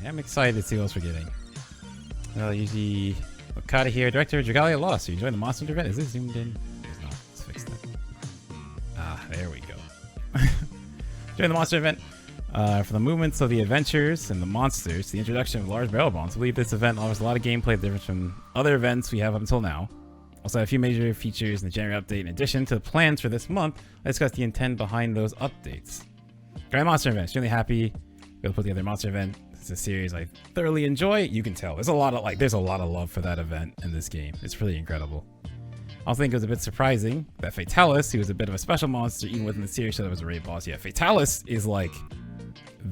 I'm excited to see what else we're getting. Usually Okada here, director of Dragalia Lost. Are you enjoying the Monster Hunter event? Is this zoomed in? It's not. Let's fix that. Ah, there we go. During the Monster event, for the movements of the adventures and the monsters, the introduction of large barrel bombs. I believe this event offers a lot of gameplay different from other events we have up until now. Also, a few major features in the January update. In addition to the plans for this month, I discussed the intent behind those updates. Grand Monster event. Extremely happy to be able to put together a monster event. It's a series I thoroughly enjoy. You can tell there's a lot of love for that event in this game. It's really incredible. I also think it was a bit surprising that Fatalis, who was a bit of a special monster even within the series, so that was a raid boss. Yeah, Fatalis is like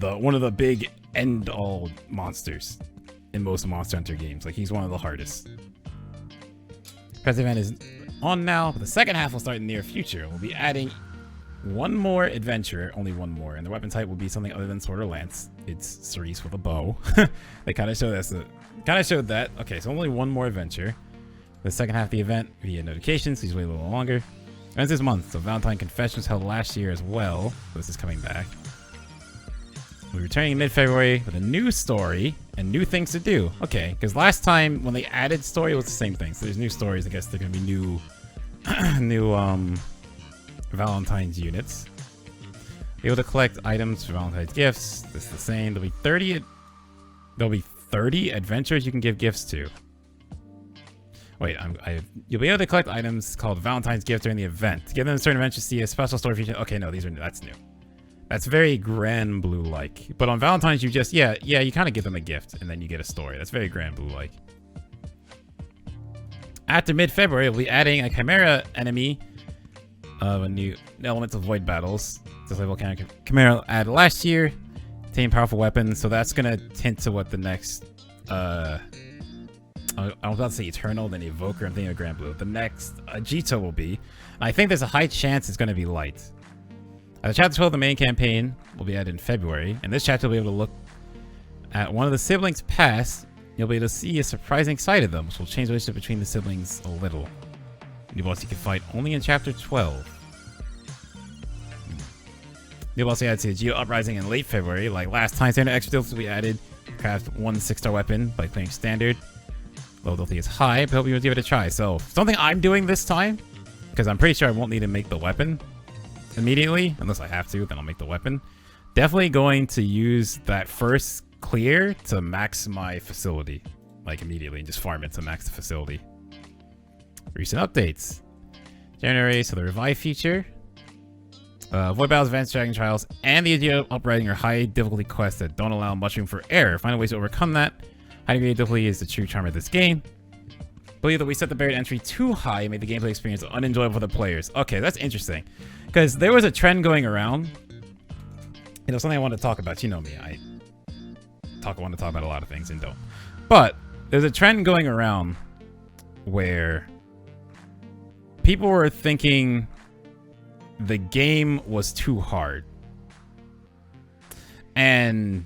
one of the big end-all monsters in most Monster Hunter games. Like, he's one of the hardest. Present event is on now, but the second half will start in the near future. We'll be adding one more adventure, only one more, and the weapon type will be something other than sword or lance. It's Cerise with a bow. They kind of showed that. Okay, so only one more adventure. The second half of the event via notifications. Please wait a little longer. And it's this month, so Valentine Confession was held last year as well. So this is coming back. We're returning in mid-February with a new story and new things to do. Okay, because last time when they added story, it was the same thing. So there's new stories. I guess they're gonna be new, Valentine's units. Be able to collect items for Valentine's gifts. This is the same. There'll be 30 adventures you can give gifts to. Wait, you'll be able to collect items called Valentine's gift during the event. To give them a certain adventure, see a special story feature. Okay, no, that's new. That's very Grand Blue-like. But on Valentine's, you just, yeah, you kind of give them a gift, and then you get a story. That's very Grand Blue-like. After mid-February, we'll be adding a Chimera enemy of a new element of void battles. This level Chimera added last year. Obtain powerful weapons, so that's going to hint to what the next, I was about to say Eternal, then Evoker, I'm thinking of Grand Blue. The next Jito will be. I think there's a high chance it's going to be Light. Chapter 12 of the main campaign will be added in February, and this chapter will be able to look at one of the siblings' past. You'll be able to see a surprising side of them, which will change the relationship between the siblings a little. New boss you can fight only in Chapter 12. New boss you had to see a Geo Uprising in late February. Like last time, standard extra skills will be added. Craft one 6-star weapon by playing standard. Low difficulty is high, but hope you will give it a try. So, something I'm doing this time, because I'm pretty sure I won't need to make the weapon immediately, unless I have to, then I'll make the weapon. Definitely going to use that first clear to max my facility, like immediately, and just farm it to max the facility. Recent updates. January, so the revive feature. Void Battles, Advanced Dragon Trials, and the idea of uprising are high difficulty quests that don't allow much room for error. Finding ways to overcome that. High degree of difficulty is the true charm of this game. Believe that we set the barrier to entry too high and made the gameplay experience unenjoyable for the players. Okay, that's interesting. Because there was a trend going around. You know, something I want to talk about. You know me. I want to talk about a lot of things and don't. But there's a trend going around where people were thinking the game was too hard. And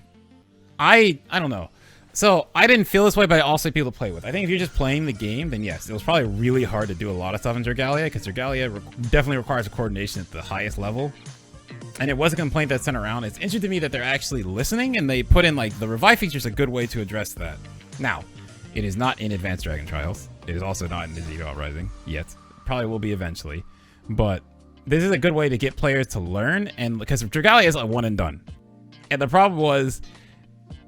I don't know. So, I didn't feel this way, but I also have people to play with. I think if you're just playing the game, then yes, it was probably really hard to do a lot of stuff in Dragalia, because Dragalia definitely requires coordination at the highest level. And it was a complaint that sent around. It's interesting to me that they're actually listening, and they put in, like, the revive feature is a good way to address that. Now, it is not in Advanced Dragon Trials. It is also not in the Zero Uprising yet. Probably will be eventually. But this is a good way to get players to learn, and because Dragalia is a one and done. And the problem was,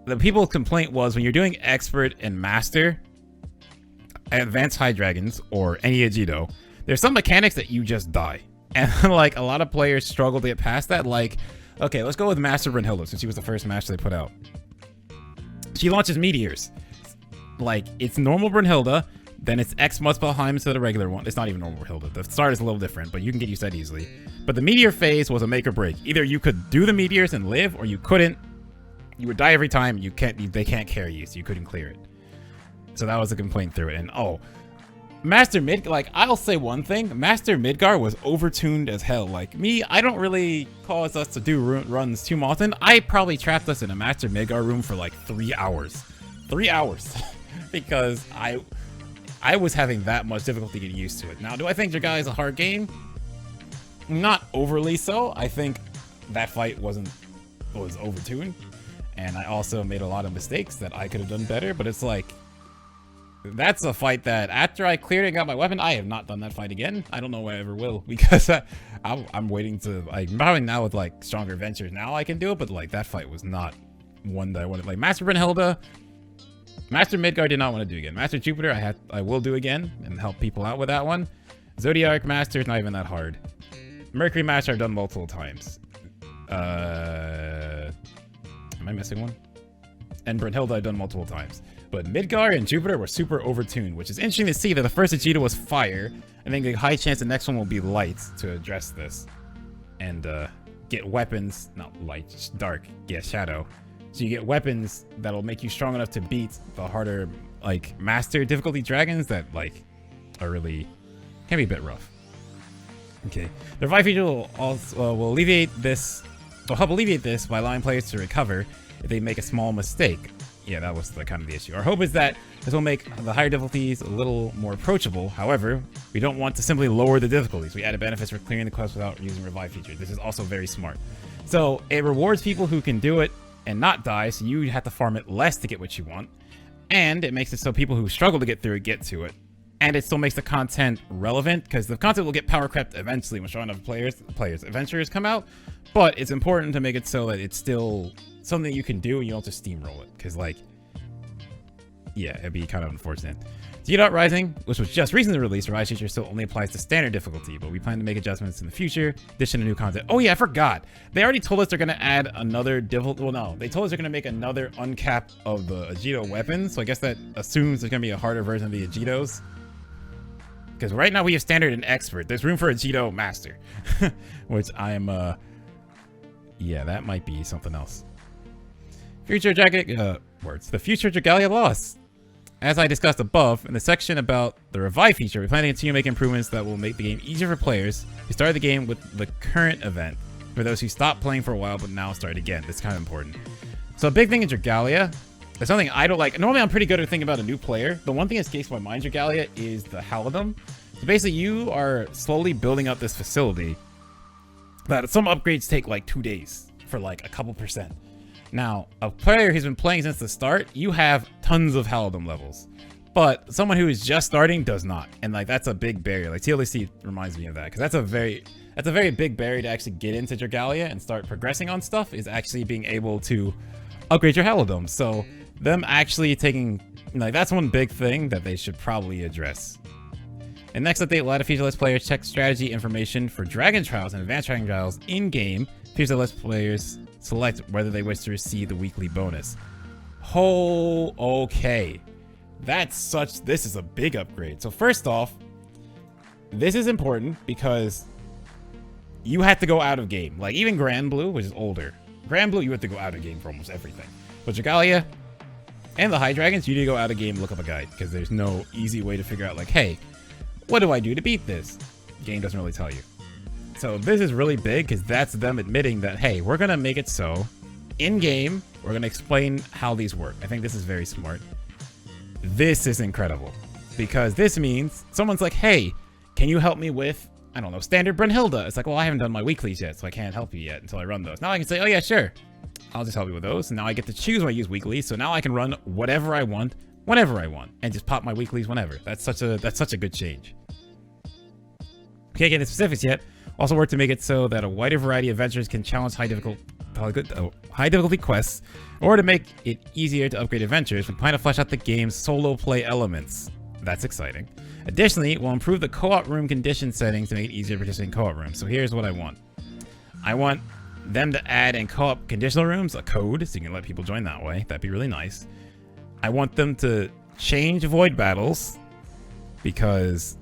the people's complaint was when you're doing expert and master advanced high dragons or any Ajido, there's some mechanics that you just die. And like a lot of players struggle to get past that. Like, okay, let's go with Master Brunhilde since she was the first master they put out. She launches meteors. Like, it's normal Brunhilde, then it's X Muspelheim instead of the regular one. It's not even normal Brunhilde. The start is a little different, but you can get used to that easily. But the meteor phase was a make or break. Either you could do the meteors and live, or you couldn't. You would die every time. They can't carry you, so you couldn't clear it. So that was a complaint through it. And Master Mid, like, I'll say one thing. Master Midgar was overtuned as hell. Like me, I don't really cause us to do runs too often. I probably trapped us in a Master Midgar room for like 3 hours. 3 hours. Because I was having that much difficulty getting used to it. Now, do I think Dragalia is a hard game? Not overly so. I think that fight was overtuned. And I also made a lot of mistakes that I could have done better, but it's like, that's a fight that after I cleared and got my weapon, I have not done that fight again. I don't know if I ever will, because I'm waiting to, like, probably now with like stronger adventures now I can do it, but like that fight was not one that I wanted. Like Master Brunhilde, Master Midgard did not want to do again. Master Jupiter I will do again and help people out with that one. Zodiac Master is not even that hard. Mercury Master I've done multiple times. Am I missing one? And Brunhilde I've done multiple times. But Midgard and Jupiter were super overtuned, which is interesting to see that the first Vegeta was fire. I think a high chance the next one will be light to address this. And get weapons, not light, just dark, yeah, shadow. So you get weapons that'll make you strong enough to beat the harder, like, master difficulty dragons that, like, are really, can be a bit rough. Okay, the revive feature will also will help alleviate this by allowing players to recover if they make a small mistake. Yeah, that was the kind of the issue. Our hope is that this will make the higher difficulties a little more approachable. However, we don't want to simply lower the difficulties. We added benefits for clearing the quest without using revive feature. This is also very smart. So it rewards people who can do it and not die, so you have to farm it less to get what you want. And it makes it so people who struggle to get through it get to it. And it still makes the content relevant, because the content will get power crept eventually when strong enough adventurers come out. But it's important to make it so that it's still something you can do and you don't just steamroll it. Because, like, yeah, it'd be kind of unfortunate. G.Dot Rising, which was just recently released, the Rise feature still only applies to standard difficulty, but we plan to make adjustments in the future, addition to new content. Oh yeah, I forgot. They already told us they're going to add another difficulty. Well, no, they told us they're going to make another uncap of the Agido weapons. So I guess that assumes there's going to be a harder version of the Agidos. Because right now we have standard and expert. There's room for a Agido master, which I'm, yeah, that might be something else. The future Dragalia Lost. As I discussed above, in the section about the revive feature, we plan to continue making improvements that will make the game easier for players who started the game with the current event, for those who stopped playing for a while but now start again. This is kind of important. So a big thing in Dragalia, there's something I don't like. Normally I'm pretty good at thinking about a new player. The one thing that escapes my mind in Dragalia is the Halidom. So basically you are slowly building up this facility that some upgrades take like 2 days for like a couple percent. Now, a player who's been playing since the start, you have tons of Halidom levels. But someone who is just starting does not. And like that's a big barrier. Like TLC reminds me of that, because that's a very big barrier to actually get into Dragalia and start progressing on stuff, is actually being able to upgrade your Halidom. So them actually taking, like, that's one big thing that they should probably address. And next update, a lot of feature lets players check strategy information for Dragon Trials and Advanced Dragon Trials in-game. Feature lets players select whether they wish to receive the weekly bonus. Oh, okay. This is a big upgrade. So first off, this is important because you have to go out of game. Like even Grand Blue, which is older. Grand Blue, you have to go out of game for almost everything. But Dragalia and the High Dragons, you need to go out of game, look up a guide, because there's no easy way to figure out like, hey, what do I do to beat this? The game doesn't really tell you. So this is really big because that's them admitting that, hey, we're going to make it so in-game, we're going to explain how these work. I think this is very smart. This is incredible because this means someone's like, hey, can you help me with, I don't know, standard Brunhilde? It's like, well, I haven't done my weeklies yet, so I can't help you yet until I run those. Now I can say, oh yeah, sure. I'll just help you with those. And now I get to choose when I use weeklies. So now I can run whatever I want, whenever I want, and just pop my weeklies whenever. That's such a good change. Can't get into specifics yet. Also work to make it so that a wider variety of adventures can challenge high difficulty quests, or to make it easier to upgrade adventures. We plan to flesh out the game's solo play elements. That's exciting. Additionally, we'll improve the co-op room condition settings to make it easier to participate in co-op rooms. So here's what I want. I want them to add in co-op conditional rooms a code, so you can let people join that way. That'd be really nice. I want them to change void battles, because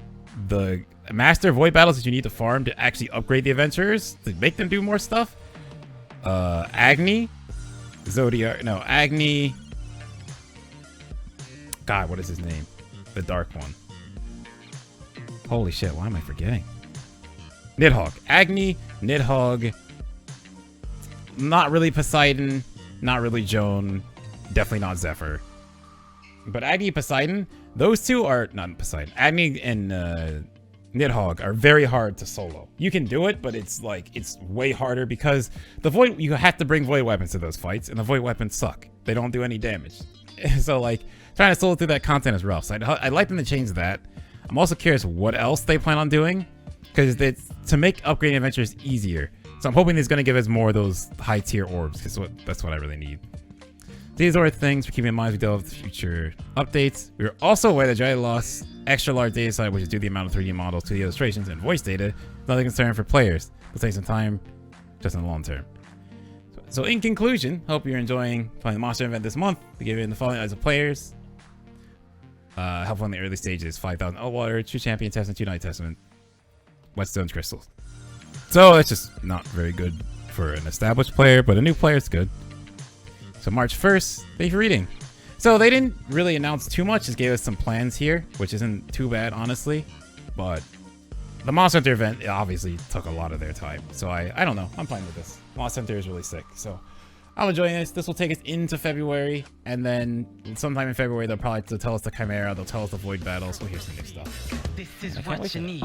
the master void battles that you need to farm to actually upgrade the adventurers to make them do more stuff. Agni, Zodiac, no, Agni. God, what is his name? The dark one. Holy shit, why am I forgetting? Nidhogg. Agni, Nidhogg. Not really Poseidon, not really Joan, definitely not Zephyr. But Agni, Poseidon, those two are not Poseidon. Agni and Nidhogg are very hard to solo. You can do it, but it's way harder because you have to bring void weapons to those fights, and the void weapons suck. They don't do any damage. So like trying to solo through that content is rough. So I'd like them to change that. I'm also curious what else they plan on doing, because to make upgrading adventures easier. So I'm hoping he's going to give us more of those high tier orbs, because that's what I really need. These are things for keeping in mind as we deal with future updates. We are also aware that Dragalia Lost extra large data set, which is due to the amount of 3D models to the illustrations and voice data, is not a concern for players. It'll take some time, just in the long term. So in conclusion, hope you're enjoying playing the Monster event this month. To give you the following as of players. Helpful in the early stages: 5,000 Water, 2 Champion Testament, 2 Night Testament, Whetstone's Crystals. So it's just not very good for an established player, but a new player is good. So March 1st, thank you for reading. So they didn't really announce too much, just gave us some plans here, which isn't too bad, honestly. But the Monster Hunter event obviously took a lot of their time. So I don't know, I'm fine with this. Monster Hunter is really sick, so I'm enjoying this. This will take us into February, and then sometime in February they'll probably tell us the Chimera, they'll tell us the Void battles. We'll hear some new stuff. This is what you need.